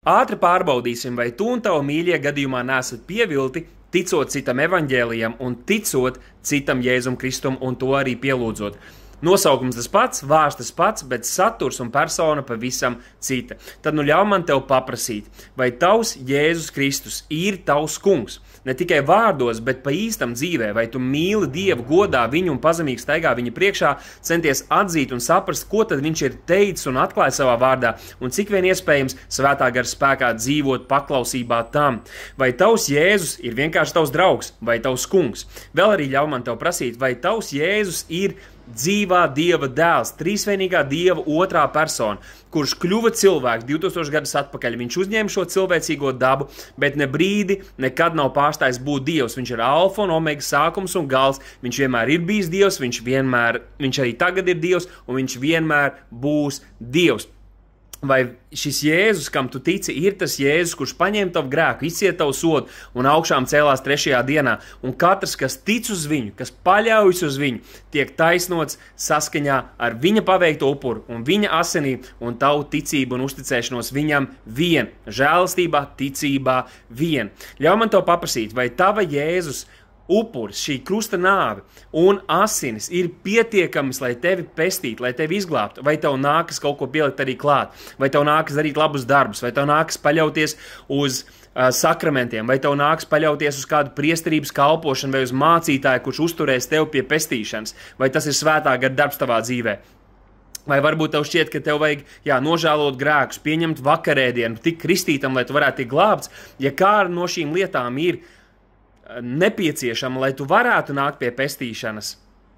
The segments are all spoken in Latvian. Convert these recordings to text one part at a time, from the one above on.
Ātri pārbaudīsim, vai tu un tava mīļie gadījumā nesat pievilti, ticot citam evaņģēlijam un ticot citam Jēzum Kristum un to arī pielūdzot. Nosaukums tas pats, vārds tas pats, bet saturs un persona pavisam cita. Tad nu ļauj man tev paprasīt, vai tavs Jēzus Kristus ir tavs kungs? Ne tikai vārdos, bet pa īstam dzīvē, vai tu mīli Dievu, godā viņu un pazemīgi staigā viņa priekšā, centies atzīt un saprast, ko tad viņš ir teicis un atklājis savā vārdā, un cik vien iespējams svētā gara spēkā dzīvot paklausībā tam. Vai tavs Jēzus ir vienkārši tavs draugs vai tavs kungs? Vēl arī ļauj man tev prasīt, vai tavs Jēzus ir dzīvā Dieva dēls, trīsvienīgā Dieva otrā persona, kurš kļuva cilvēks 2000 gadus atpakaļ. Viņš uzņēma šo cilvēcīgo dabu, bet ne brīdi nekad nav pārstājis būt Dievs. Viņš ir alfa un omega, sākums un gals. Viņš vienmēr ir bijis Dievs, viņš arī tagad ir Dievs, un viņš vienmēr būs Dievs. Vai šis Jēzus, kam tu tici, ir tas Jēzus, kurš paņēma tavu grēku, izcieta tavu sodu un augšām cēlās 3. dienā, un katrs, kas tic uz viņu, kas paļaujas uz viņu, tiek taisnots saskaņā ar viņa paveikto upuru un viņa asinīm un tavu ticību un uzticēšanos viņam vien, žēlastībā, ticībā vien. Ļauj man tev paprasīt, vai tava Jēzus upuris, šī krusta nāve un asinis ir pietiekamas, lai tevi pestītu, lai tevi izglābtu, vai tev nākas kaut ko pielikt arī klāt, vai tev nākas darīt labus darbus, vai tev nākas paļauties uz sakramentiem, vai tev nākas paļauties uz kādu priesterības kalpošanu vai uz mācītāju, kurš uzturēs tevi pie pestīšanas, vai tas ir svētā gara darbs tavā dzīvē. Vai varbūt tev šķiet, ka tev vajag nožēlot grēkus, pieņemt vakarēdienu, tikt kristītam, lai tu varētu tikt glābts, ja kāda no šīm lietām ir nepieciešama, lai tu varētu nākt pie pestīšanas,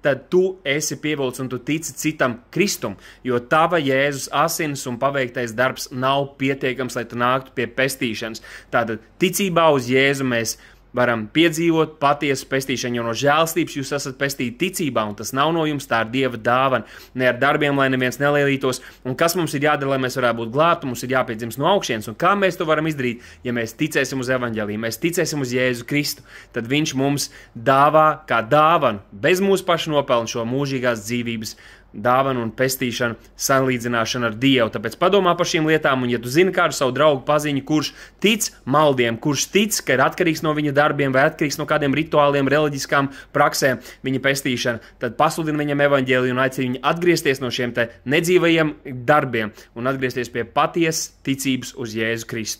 tad tu esi pievilts un tu tici citam Kristum, jo tava Jēzus asinis un paveiktais darbs nav pietiekams, lai tu nāktu pie pestīšanas. Tātad ticībā uz Jēzu mēs varam piedzīvot patiesu pestīšanu, jo no žēlstības jūs esat pestīti ticībā, un tas nav no jums, tā ir Dieva dāvana, ne ar darbiem, lai neviens nelielītos. Un kas mums ir jādara, lai mēs varētu būt glābti? Mums ir jāpiedzimst no augšienes, un kā mēs to varam izdarīt? Ja mēs ticēsim uz evaņģēliju, mēs ticēsim uz Jēzu Kristu, tad viņš mums dāvā kā dāvanu, bez mūsu pašu nopelna šo mūžīgās dzīvības dāvanu un pestīšanu, salīdzināšanu ar Dievu. Tāpēc padomā par šīm lietām, un ja tu zini kādu savu draugu paziņu, kurš tic maldiem, kurš tic, ka ir atkarīgs no viņa darbiem vai atkarīgs no kādiem rituāliem, reliģiskām praksēm viņa pestīšana, tad pasludini viņam evaņģēliju un aicini viņu atgriezties no šiem te nedzīvajiem darbiem un atgriezties pie patiesas ticības uz Jēzu Kristu.